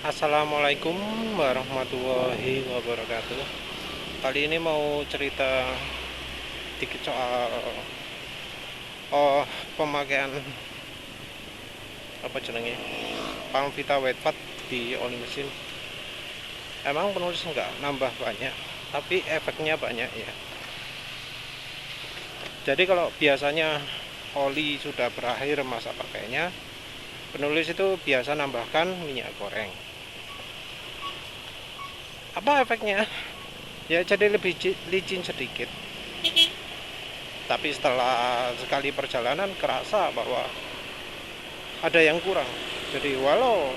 Assalamualaikum warahmatullahi wabarakatuh. Kali ini mau cerita dikit soal oh pemakaian apa jenenge Palmvita White Fat di oli mesin. Emang penulis enggak nambah banyak, tapi efeknya banyak ya. Jadi kalau biasanya oli sudah berakhir masa pakainya, penulis itu biasa nambahkan minyak goreng. Apa efeknya? Ya jadi lebih licin sedikit. Tapi setelah sekali perjalanan kerasa bahwa ada yang kurang. Jadi walau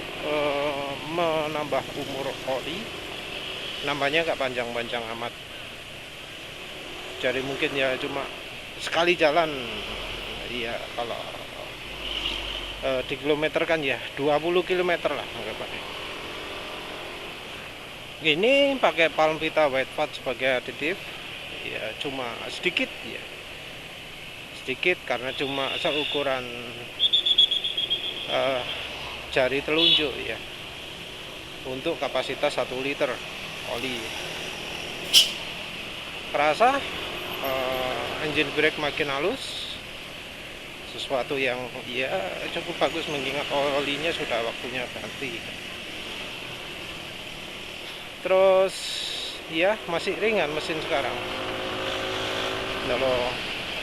menambah umur oli, nambahnya nggak panjang-panjang amat. Jadi mungkin ya cuma sekali jalan. Iya, kalau di kilometer kan ya 20 kilometer lah anggapannya. Ini pakai Palmvita White Fat sebagai aditif, ya cuma sedikit ya, sedikit karena cuma seukuran uh, jari telunjuk ya, untuk kapasitas 1 liter oli. Kerasa engine brake makin halus, sesuatu yang ya cukup bagus mengingat olinya sudah waktunya ganti. Terus ya masih ringan mesin sekarang. Kalau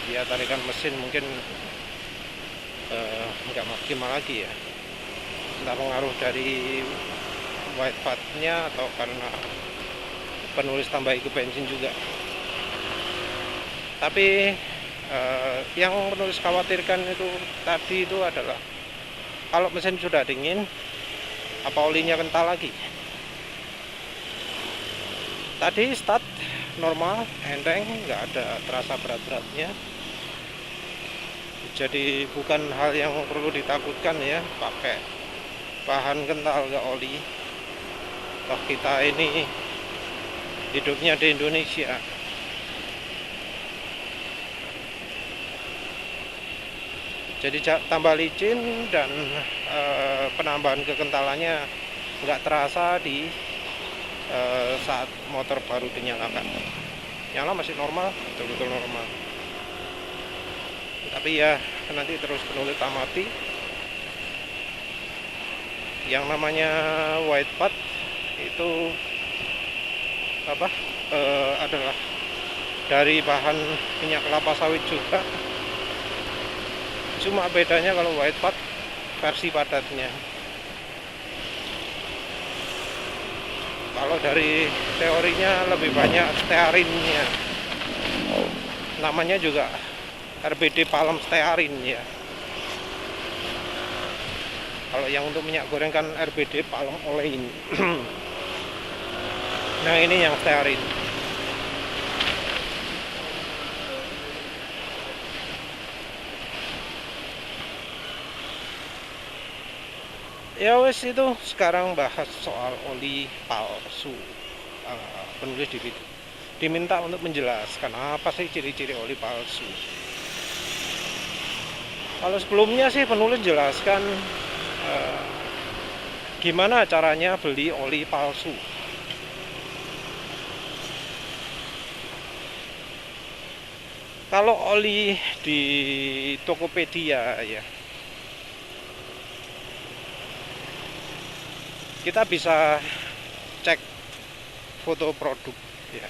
ya tarikan mesin mungkin nggak maksimal lagi ya, entah pengaruh dari white fatnya atau karena penulis tambah ikut bensin juga. Tapi yang penulis khawatirkan itu tadi itu adalah kalau mesin sudah dingin, apa olinya kental lagi. Tadi start normal, enteng, nggak ada terasa berat-beratnya. Jadi bukan hal yang perlu ditakutkan ya, pakai bahan kental ke oli. Toh kita ini hidupnya di Indonesia. Jadi tambah licin dan penambahan kekentalannya nggak terasa di saat motor baru dinyalakan. Nyala masih normal, betul-betul normal. Tapi ya nanti terus penulis amati. Yang namanya white fat itu apa? Adalah dari bahan minyak kelapa sawit juga. Cuma bedanya kalau white fat versi padatnya. Kalau dari teorinya lebih banyak stearinnya. Namanya juga RBD palm stearin ya. Kalau yang untuk minyak goreng kan RBD palm olein. Nah ini yang stearin. Ya wes itu sekarang bahas soal oli palsu. Penulis diminta untuk menjelaskan apa sih ciri-ciri oli palsu. Kalau sebelumnya sih penulis jelaskan gimana caranya beli oli palsu. Kalau oli di Tokopedia ya, kita bisa cek foto produk ya.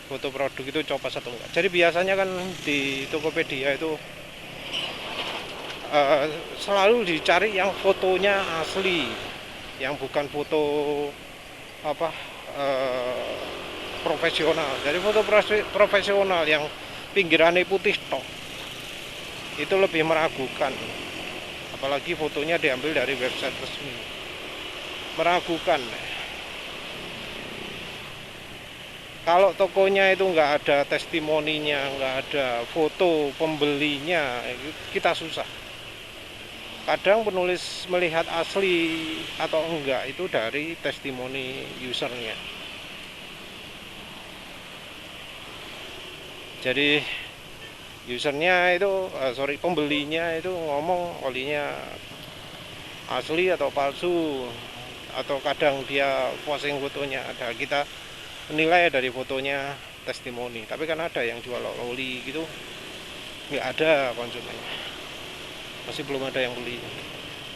Foto produk itu copas atau enggak. Jadi biasanya kan di Tokopedia itu selalu dicari yang fotonya asli, yang bukan foto apa profesional. Jadi foto profesional yang pinggirannya putih tok itu lebih meragukan. Apalagi fotonya diambil dari website resmi, meragukan. Kalau tokonya itu nggak ada testimoninya, nggak ada foto pembelinya, kita susah. Kadang penulis melihat asli atau enggak itu dari testimoni usernya. Jadi usernya itu pembelinya itu ngomong olinya asli atau palsu, atau kadang dia posting fotonya, ada kita menilai dari fotonya testimoni. Tapi kan ada yang jual oli gitu nggak ada konsumennya, masih belum ada yang beli.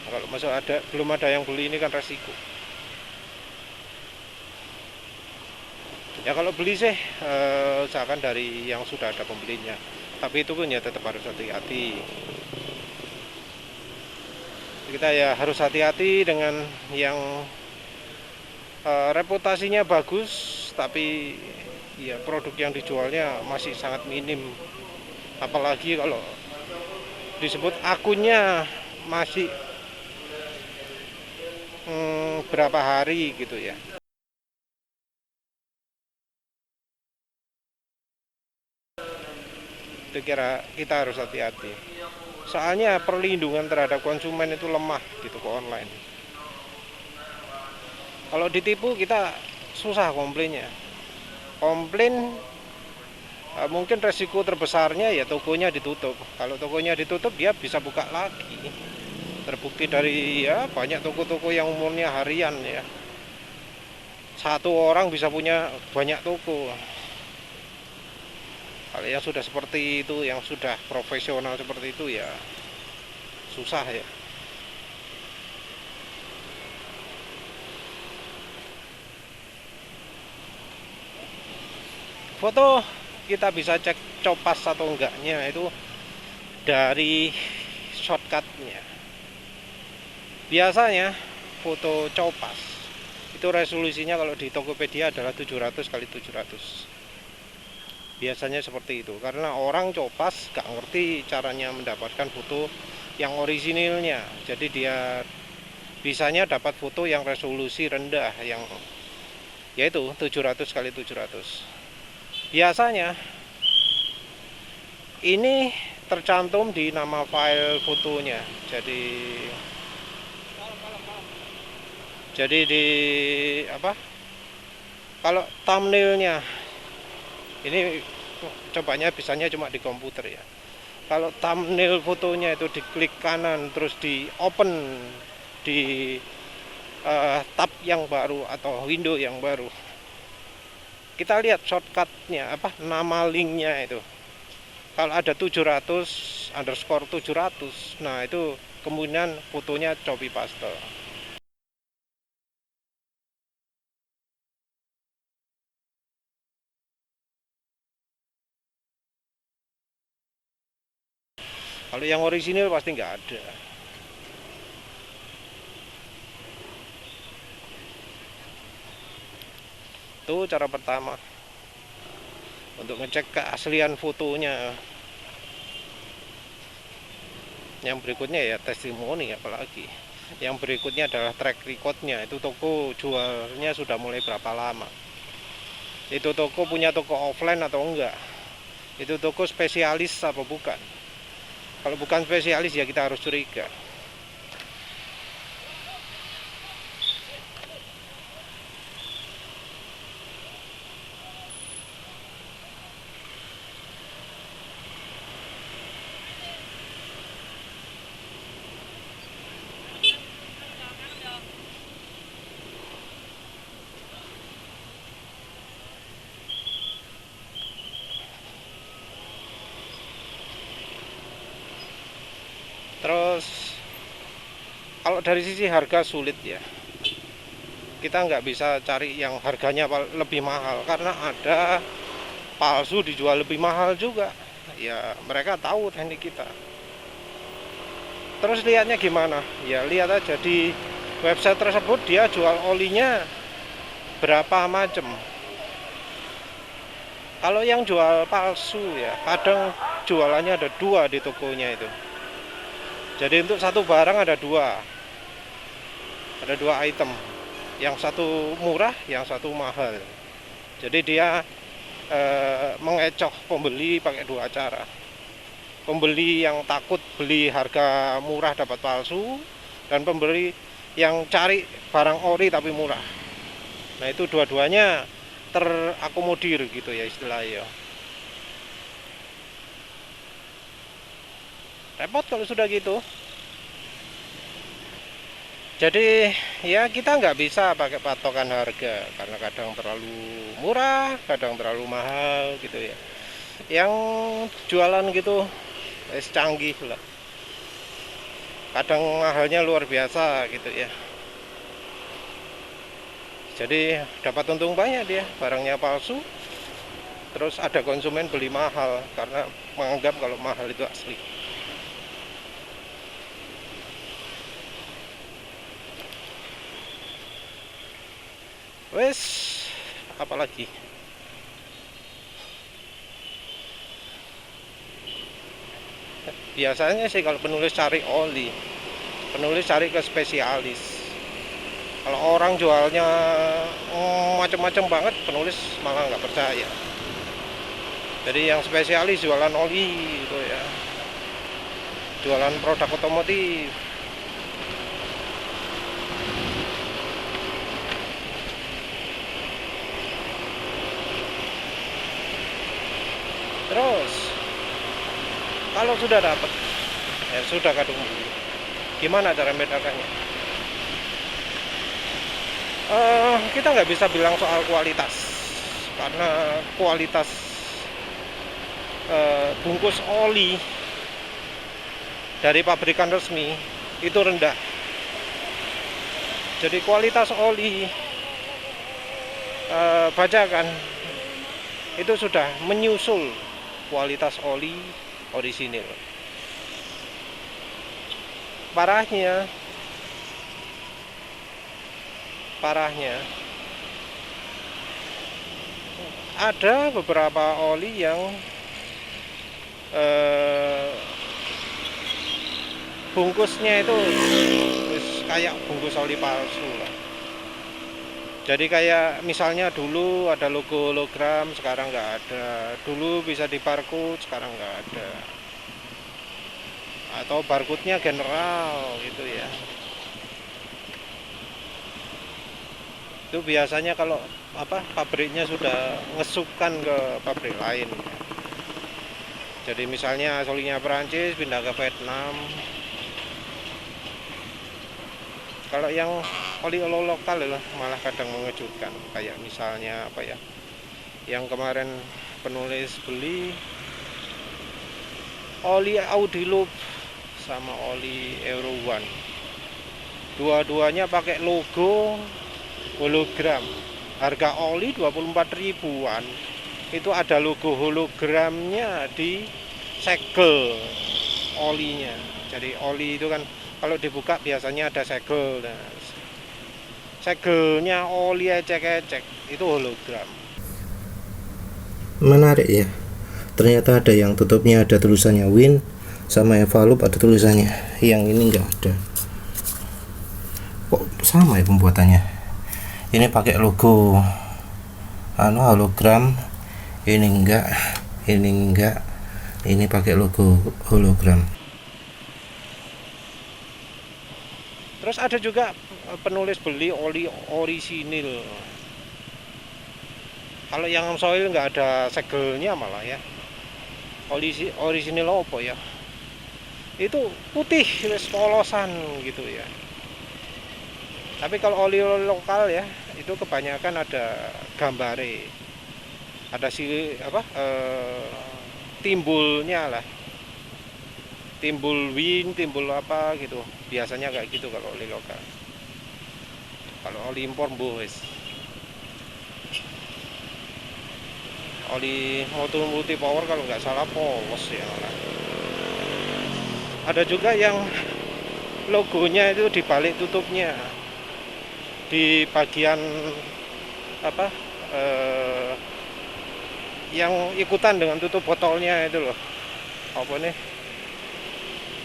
Nah, kalau masih ada belum ada yang beli ini kan resiko. Ya kalau beli sih usahakan dari yang sudah ada pembelinya, tapi itu pun ya tetap harus hati-hati. Kita ya harus hati-hati dengan yang reputasinya bagus tapi ya produk yang dijualnya masih sangat minim, apalagi kalau disebut akunnya masih berapa hari gitu ya. Itu kira kita harus hati-hati. Soalnya perlindungan terhadap konsumen itu lemah di toko online. Kalau ditipu kita susah komplainnya. Komplain mungkin resiko terbesarnya ya tokonya ditutup. Kalau tokonya ditutup dia bisa buka lagi. Terbukti dari ya banyak toko-toko yang umurnya harian ya. Satu orang bisa punya banyak toko. Kalau yang sudah seperti itu, yang sudah profesional seperti itu ya susah ya. Foto kita bisa cek copas atau enggaknya itu dari shortcutnya. Biasanya foto copas itu resolusinya kalau di Tokopedia adalah 700 kali 700. Biasanya seperti itu karena orang copas gak ngerti caranya mendapatkan foto yang orisinilnya, jadi dia bisanya dapat foto yang resolusi rendah, yang yaitu 700 kali 700. Biasanya ini tercantum di nama file fotonya, jadi di apa, kalau thumbnailnya ini cobanya bisanya cuma di komputer ya. Kalau thumbnail fotonya itu diklik kanan terus di open di tab yang baru atau window yang baru, kita lihat shortcutnya apa, nama linknya itu. Kalau ada 700 underscore 700, nah itu kemungkinan fotonya copy paste. Kalau yang orisinil pasti nggak ada. Itu cara pertama untuk ngecek keaslian fotonya. Yang berikutnya ya testimoni, apalagi yang berikutnya adalah track recordnya, itu toko jualnya sudah mulai berapa lama, itu toko punya toko offline atau enggak, itu toko spesialis apa bukan. Kalau bukan spesialis ya kita harus curiga. Terus kalau dari sisi harga sulit ya, kita nggak bisa cari yang harganya lebih mahal karena ada palsu dijual lebih mahal juga ya. Mereka tahu teknik kita. Terus lihatnya gimana ya, lihat aja di website tersebut dia jual olinya berapa macam. Kalau yang jual palsu ya kadang jualannya ada dua di tokonya itu, jadi untuk satu barang ada dua item, yang satu murah yang satu mahal. Jadi dia mengecoh pembeli pakai dua cara. Pembeli yang takut beli harga murah dapat palsu, dan pembeli yang cari barang ori tapi murah. Nah itu dua-duanya terakomodir gitu ya istilahnya. Repot kalau sudah gitu. Jadi ya kita nggak bisa pakai patokan harga karena kadang terlalu murah, kadang terlalu mahal gitu ya. Yang jualan gitu canggih lah. Kadang mahalnya luar biasa gitu ya. Jadi dapat untung banyak dia, barangnya palsu. Terus ada konsumen beli mahal karena menganggap kalau mahal itu asli. Wes, apalagi? Biasanya sih kalau penulis cari oli, penulis cari ke spesialis. Kalau orang jualnya macam-macam banget, penulis malah nggak percaya. Jadi yang spesialis jualan oli gitu ya, jualan produk otomotif. Terus kalau sudah dapat, ya sudah kadung beli. Gimana cara membedakannya? Kita nggak bisa bilang soal kualitas, karena kualitas bungkus oli dari pabrikan resmi itu rendah. Jadi kualitas oli bajakan itu sudah menyusul kualitas oli orisinil. Parahnya ada beberapa oli yang bungkusnya itu kayak bungkus oli palsu lah. Jadi kayak misalnya dulu ada logo hologram, sekarang nggak ada. Dulu bisa di barcode, sekarang nggak ada. Atau barcode-nya general gitu ya. Itu biasanya kalau pabriknya sudah ngesukkan ke pabrik lain. Jadi misalnya aslinya Perancis pindah ke Vietnam. Kalau yang oli lokal malah kadang mengejutkan. Kayak misalnya yang kemarin penulis beli oli Audi Loop sama oli Euro One. Dua-duanya pakai logo hologram. Harga oli 24 ribuan. Itu ada logo hologramnya di segel olinya. Jadi oli itu kan kalau dibuka biasanya ada segel. Nah, segelnya oli ecek-ecek itu hologram. Menarik ya. Ternyata ada yang tutupnya ada tulisannya Win, sama Evalup ada tulisannya. Yang ini enggak ada. Kok sama ya pembuatannya? Ini pakai logo hologram, ini enggak, ini pakai logo hologram. Terus ada juga penulis beli oli orisinil. Kalau yang soil nggak ada segelnya malah ya. Oli orisinil apa ya? Itu putih, polosan gitu ya. Tapi kalau oli lokal ya, itu kebanyakan ada gambare. Ada timbulnya lah. Timbul win, timbul apa gitu. Biasanya kayak gitu kalau oli lokal. Kalau oli impor wis. Oli motor multi power kalau nggak salah polos ya. Ada juga yang logonya itu di balik tutupnya, di bagian yang ikutan dengan tutup botolnya itu loh,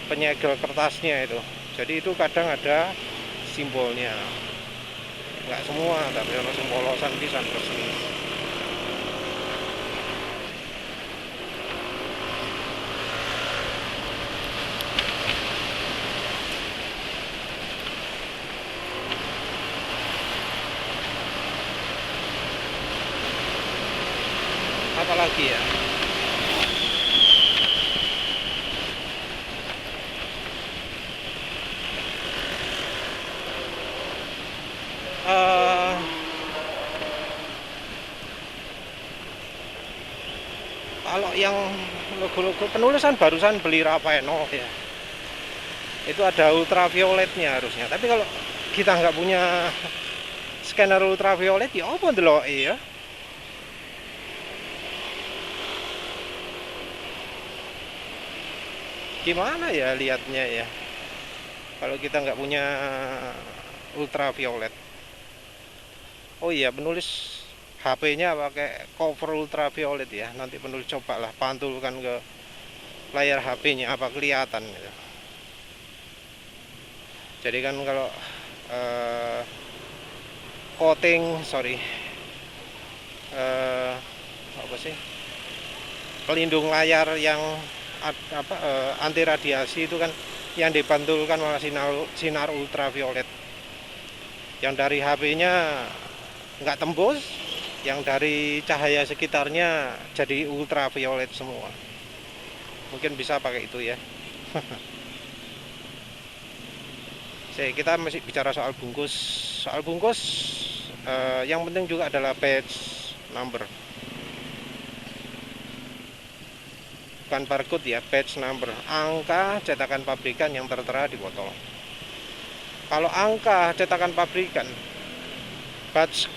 penyegel kertasnya itu. Jadi itu kadang ada simbolnya, nggak semua tapi ada polosan pisan resmi. Apalagi ya, Kalau yang logo-logo penulisan barusan beli Raveno ya, itu ada ultravioletnya harusnya. Tapi kalau kita nggak punya scanner ultraviolet ya apa ndeloke ya. Gimana ya lihatnya ya kalau kita nggak punya ultraviolet. Oh iya, penulis HP-nya pakai cover ultraviolet ya. Nanti penulis cobalah pantulkan ke layar HP-nya apa kelihatan gitu. Jadi kan kalau coating apa sih, pelindung layar yang anti radiasi itu kan yang dipantulkan oleh sinar ultraviolet. Yang dari HP-nya nggak tembus, yang dari cahaya sekitarnya jadi ultraviolet semua. Mungkin bisa pakai itu ya. Kita masih bicara soal bungkus. Soal bungkus, yang penting juga adalah batch number. Bukan barcode ya, batch number, angka cetakan pabrikan yang tertera di botol. Kalau angka cetakan pabrikan, batch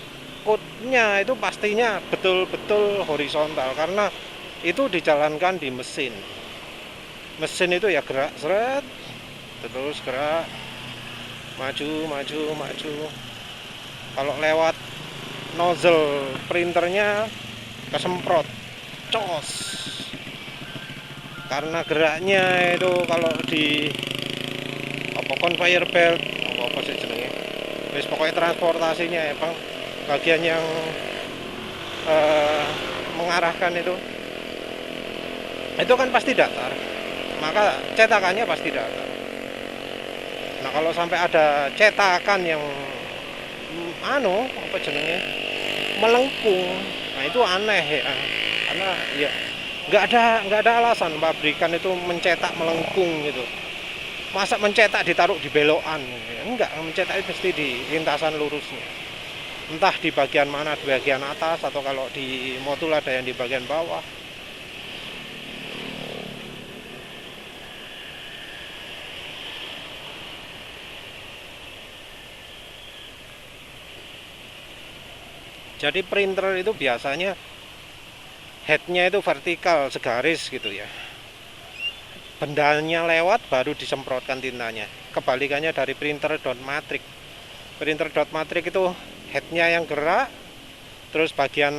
code-nya itu pastinya betul-betul horizontal, karena itu dijalankan di mesin. Mesin itu ya gerak seret, terus gerak, maju. Kalau lewat nozzle printernya kesemprot, cos. Karena geraknya itu kalau di conveyor belt apa sih jenenge, wis pokoknya transportasinya ya bang, bagian yang mengarahkan itu kan pasti datar, maka cetakannya pasti datar. Nah kalau sampai ada cetakan yang apa jenenge melengkung, nah itu aneh ya, karena ya nggak ada alasan pabrikan itu mencetak melengkung gitu. Masa mencetak ditaruh di belokan? Enggak, mencetak itu pasti di lintasan lurusnya. Entah di bagian mana, di bagian atas, atau kalau di motul ada yang di bagian bawah. Jadi printer itu biasanya headnya itu vertikal, segaris gitu ya. Bendanya lewat baru disemprotkan tintanya. Kebalikannya dari printer dot matrix. Printer dot matrix itu headnya yang gerak, terus bagian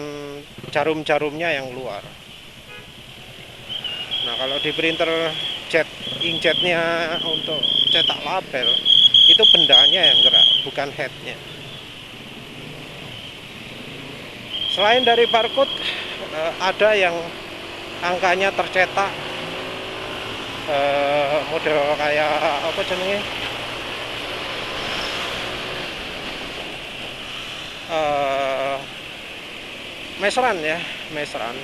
jarum-jarumnya yang keluar. Nah kalau di printer inkjetnya untuk cetak label, itu bendanya yang gerak, bukan headnya. Selain dari barcode, ada yang angkanya tercetak model kayak apa jenenge, meseran ya, meseran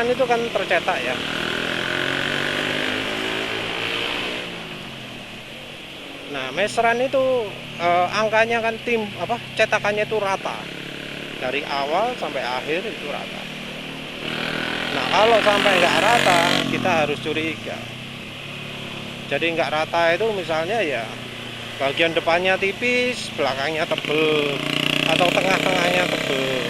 itu kan tercetak ya. Nah meseran itu angkanya kan cetakannya itu rata dari awal sampai akhir, itu rata. Nah kalau sampai nggak rata kita harus curiga. Jadi nggak rata itu misalnya ya bagian depannya tipis, belakangnya tebel, atau tengah-tengahnya tebel.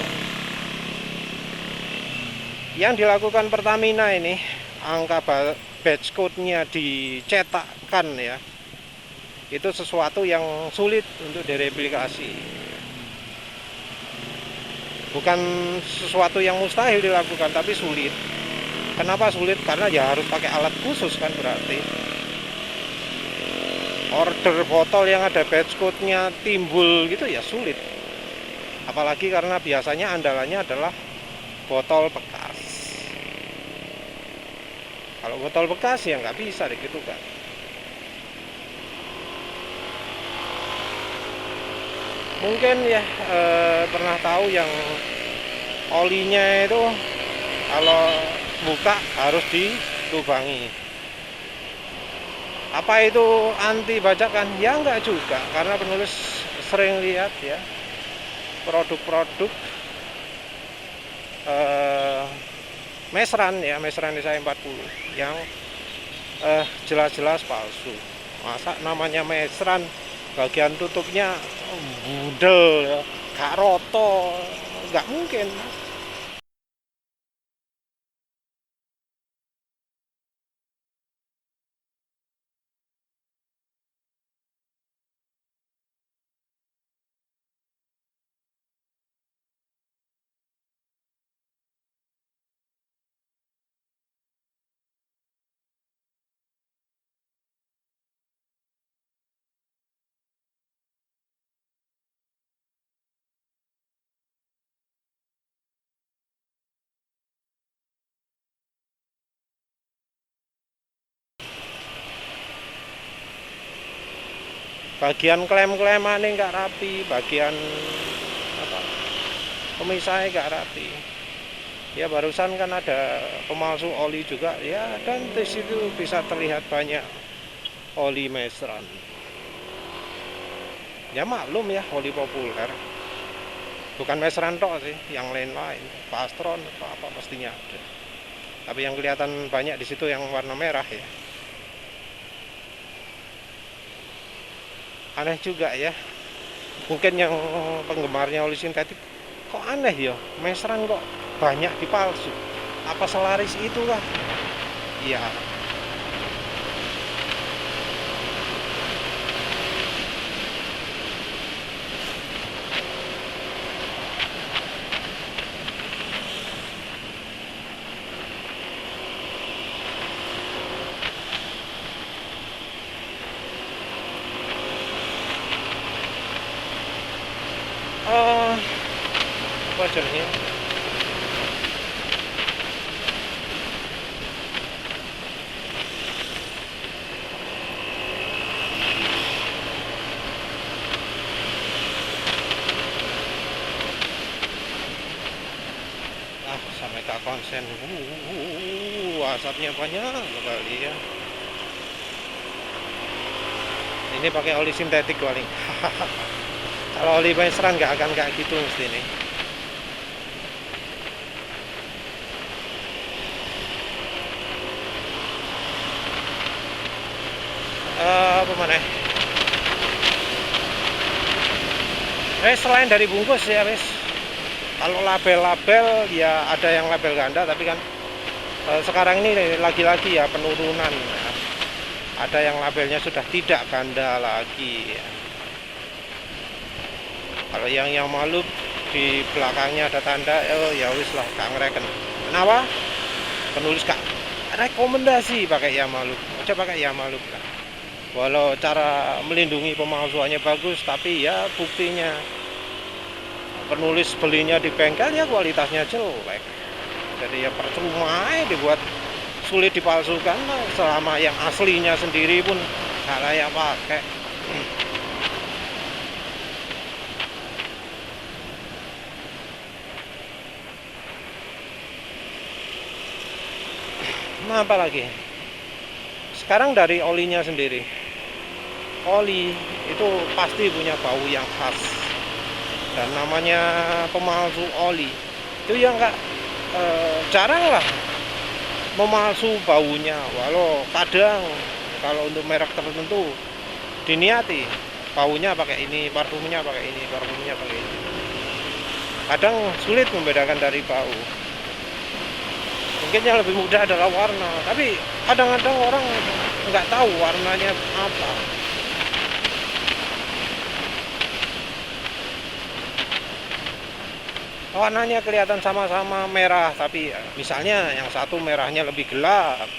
Yang dilakukan Pertamina ini, angka batch code-nya dicetakkan ya, itu sesuatu yang sulit untuk direplikasi. Bukan sesuatu yang mustahil dilakukan, tapi sulit. Kenapa sulit? Karena ya harus pakai alat khusus kan, berarti order botol yang ada batch code-nya timbul gitu ya sulit. Apalagi karena biasanya andalannya adalah botol bekas. Kalau botol bekas ya nggak bisa gitu kan. Mungkin ya pernah tahu yang olinya itu kalau buka harus ditubangi. Apa itu anti bajakan? Ya enggak juga, karena penulis sering lihat ya, produk-produk mesran ya, mesran SI40 yang jelas-jelas palsu. Masa namanya mesran bagian tutupnya budel ya, gak roto, nggak mungkin. Bagian klem-kleman ini nggak rapi, bagian apa, pemisahnya nggak rapi. Ya barusan kan ada pemalsu oli juga ya, dan di situ bisa terlihat banyak oli mesran. Ya maklum ya, oli populer. Bukan mesran tok sih, yang lain-lain, Pastron atau apa pastinya ada. Tapi yang kelihatan banyak di situ yang warna merah ya. Aneh juga ya, mungkin yang penggemarnya oli sintetik kok aneh ya, mesran kok banyak dipalsu, apa selaris itu kah? Iya. Apa jenisnya? Sampai tak konsen. Asapnya banyak kali ya. Ini pakai oli sintetik paling. Kalau oli mesran nggak akan kayak gitu mesti nih. Apa mana? Selain dari bungkus ya wes. Kalau label-label ya ada yang label ganda, tapi kan sekarang ini lagi-lagi ya penurunan. Ya. Ada yang labelnya sudah tidak ganda lagi. Ya. Kalau yang malu di belakangnya ada tanda, oh ya wis lah, gak ngereken. Kenapa? Penulis kak rekomendasi pakai Yamaluk, aja pakai Yamaluk kan. Walau cara melindungi pemalsuannya bagus, tapi ya buktinya penulis belinya di bengkel ya kualitasnya jelek. Jadi ya percuma dibuat sulit dipalsukan, selama yang aslinya sendiri pun gak layak pakai. Nah, apa lagi? Sekarang dari olinya sendiri. Oli itu pasti punya bau yang khas. Dan namanya pemalsu oli. Itu yang enggak jarang lah memalsu baunya. Walau kadang kalau untuk merek tertentu diniati baunya pakai ini, parfumnya pakai ini, parfumnya pakai ini. Kadang sulit membedakan dari bau. Mungkin yang lebih mudah adalah warna, tapi kadang-kadang orang nggak tahu warnanya apa. Warnanya kelihatan sama-sama merah, tapi misalnya yang satu merahnya lebih gelap,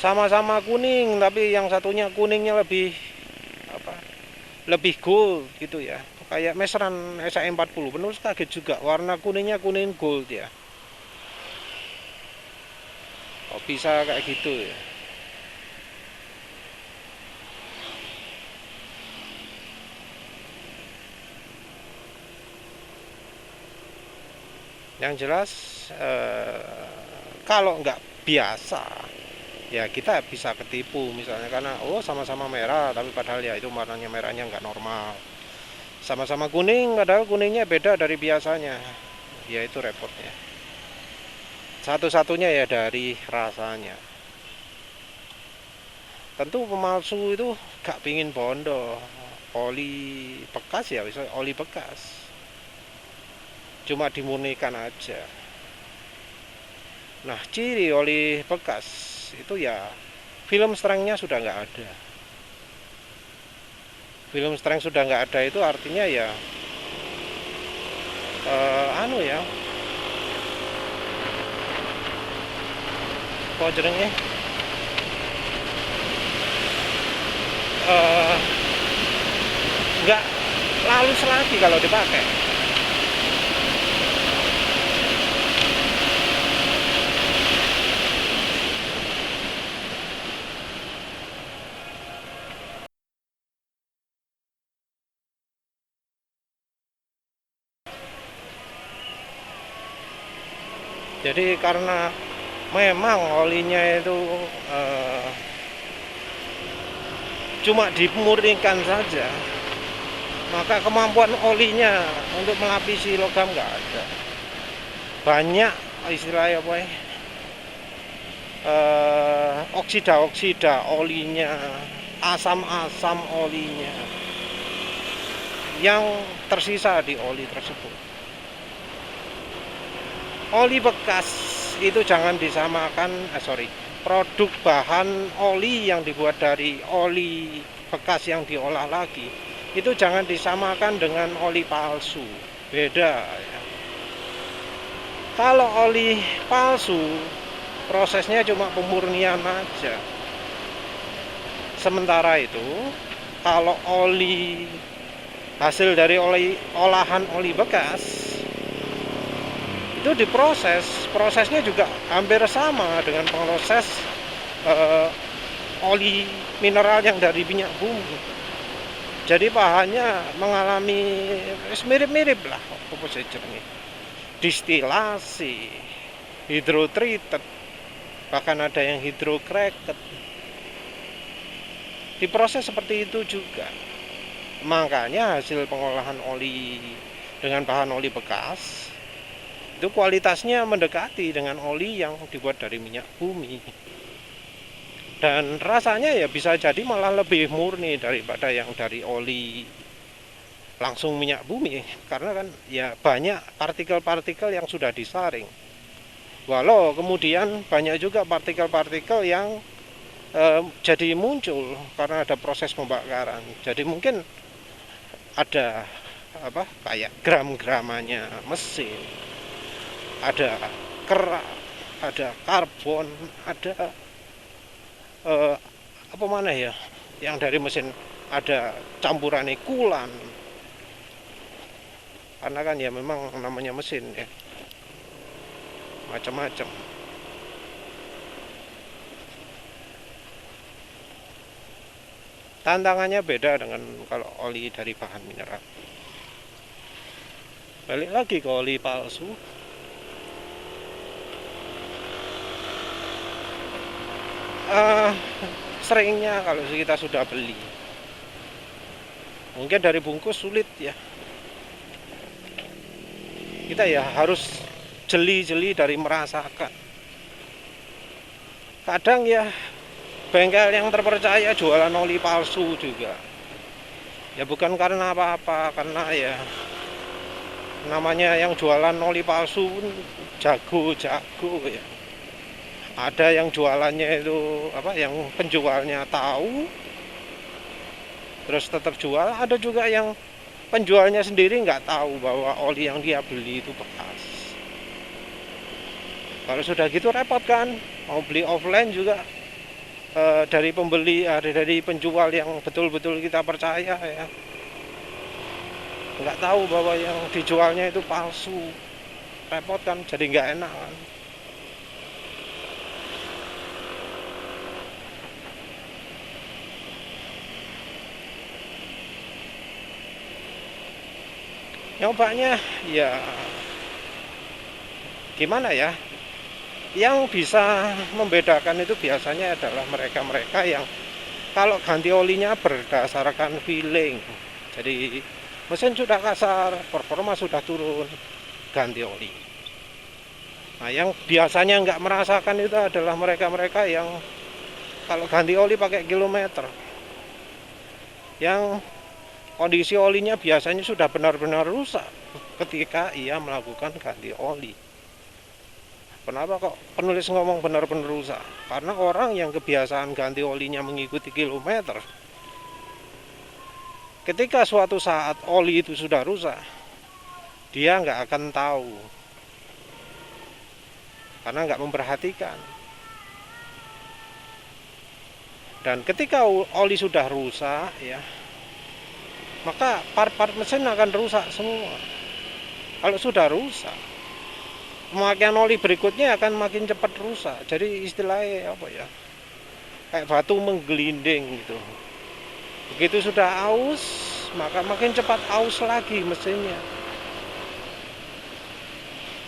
sama-sama kuning, tapi yang satunya kuningnya lebih apa? Lebih gold gitu ya. Kayak mesran SI40, penulis kaget juga, warna kuningnya kuning gold ya. Oh, bisa kayak gitu ya. Yang jelas kalau nggak biasa ya kita bisa ketipu misalnya, karena oh sama-sama merah tapi padahal ya itu warnanya merahnya nggak normal. Sama-sama kuning, padahal kuningnya beda dari biasanya. Ya itu repotnya. Satu-satunya ya dari rasanya. Tentu pemalsu itu gak pingin bondo. Oli bekas ya, bisa oli bekas. Cuma dimurnikan aja. Nah, ciri oli bekas itu ya film strength-nya sudah nggak ada. Film strength sudah nggak ada itu artinya ya anu ya, kok jenenge nggak halus lagi kalau dipakai. Jadi karena memang olinya itu cuma dimurnikan saja, maka kemampuan olinya untuk melapisi logam nggak ada. Banyak istilahnya apa ya, oksida-oksida olinya, asam-asam olinya yang tersisa di oli tersebut. Oli bekas itu jangan disamakan, produk bahan oli yang dibuat dari oli bekas yang diolah lagi itu jangan disamakan dengan oli palsu, beda ya. Kalau oli palsu prosesnya cuma pemurnian aja, sementara itu kalau oli hasil dari olahan oli bekas itu diproses, prosesnya juga hampir sama dengan proses oli mineral yang dari minyak bumi. Jadi bahannya mengalami mirip-mirip lah, apa saja nih, distilasi, hidrotreated, bahkan ada yang hidrocracked. Diproses seperti itu juga. Makanya hasil pengolahan oli dengan bahan oli bekas itu kualitasnya mendekati dengan oli yang dibuat dari minyak bumi, dan rasanya ya bisa jadi malah lebih murni daripada yang dari oli langsung minyak bumi, karena kan ya banyak partikel-partikel yang sudah disaring, walau kemudian banyak juga partikel-partikel yang jadi muncul karena ada proses pembakaran. Jadi mungkin ada kayak gram-gramannya mesin, ada kerak, ada karbon, ada apa mana ya, yang dari mesin ada campuran kulan, karena kan ya memang namanya mesin ya, macam-macam. Tantangannya beda dengan kalau oli dari bahan mineral. Balik lagi ke oli palsu, seringnya kalau kita sudah beli, mungkin dari bungkus sulit ya, kita ya harus jeli-jeli dari merasakan. Kadang ya bengkel yang terpercaya jualan oli palsu juga, ya bukan karena apa-apa, karena ya namanya yang jualan oli palsu jago-jago ya. Ada yang jualannya itu yang penjualnya tahu terus tetap jual, ada juga yang penjualnya sendiri nggak tahu bahwa oli yang dia beli itu bekas. Kalau sudah gitu repot kan, mau beli offline juga dari pembeli, dari penjual yang betul-betul kita percaya ya, nggak tahu bahwa yang dijualnya itu palsu, repot kan, jadi nggak enak kan. Nyobanya ya gimana ya, yang bisa membedakan itu biasanya adalah mereka-mereka yang kalau ganti olinya berdasarkan feeling. Jadi mesin sudah kasar, performa sudah turun, ganti oli. Nah, yang biasanya nggak merasakan itu adalah mereka-mereka yang kalau ganti oli pakai kilometer, yang kondisi olinya biasanya sudah benar-benar rusak ketika ia melakukan ganti oli. Kenapa kok penulis ngomong benar-benar rusak? Karena orang yang kebiasaan ganti olinya mengikuti kilometer, ketika suatu saat oli itu sudah rusak, dia nggak akan tahu karena nggak memperhatikan. Dan ketika oli sudah rusak, ya, maka part-part mesin akan rusak semua. Kalau sudah rusak, pemakaian oli berikutnya akan makin cepat rusak. Jadi istilahnya apa ya? Kayak batu menggelinding gitu. Begitu sudah aus, maka makin cepat aus lagi mesinnya.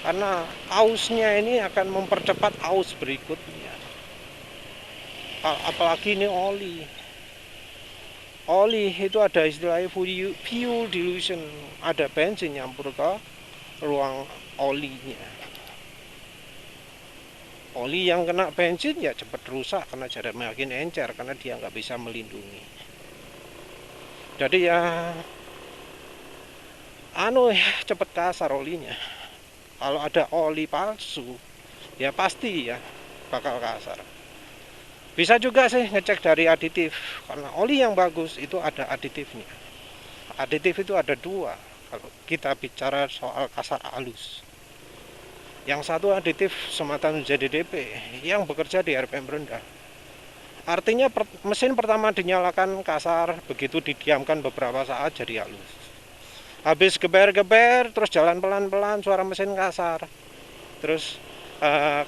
Karena ausnya ini akan mempercepat aus berikutnya. Apalagi ini oli. Oli itu ada istilahnya fuel dilution. Ada bensin nyampur ke ruang olinya. Oli yang kena bensin ya cepat rusak karena jadi makin encer karena dia nggak bisa melindungi. Jadi ya cepat kasar olinya. Kalau ada oli palsu ya pasti ya bakal kasar. Bisa juga sih ngecek dari aditif, karena oli yang bagus itu ada aditifnya. Aditif itu ada dua kalau kita bicara soal kasar halus. Yang satu aditif sematan ZDDP yang bekerja di RPM rendah. Artinya mesin pertama dinyalakan kasar, begitu didiamkan beberapa saat jadi halus. Habis geber-geber terus jalan pelan-pelan suara mesin kasar. Terus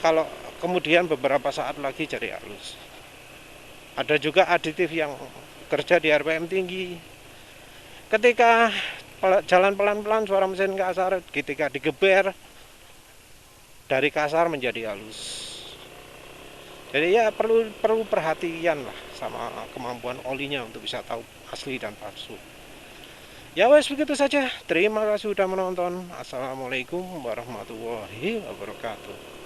kalau kemudian beberapa saat lagi jadi halus. Ada juga aditif yang kerja di RPM tinggi. Ketika jalan pelan-pelan suara mesin kasar, ketika digeber dari kasar menjadi halus. Jadi ya perlu perhatian lah sama kemampuan olinya untuk bisa tahu asli dan palsu. Ya wes begitu saja. Terima kasih sudah menonton. Assalamualaikum warahmatullahi wabarakatuh.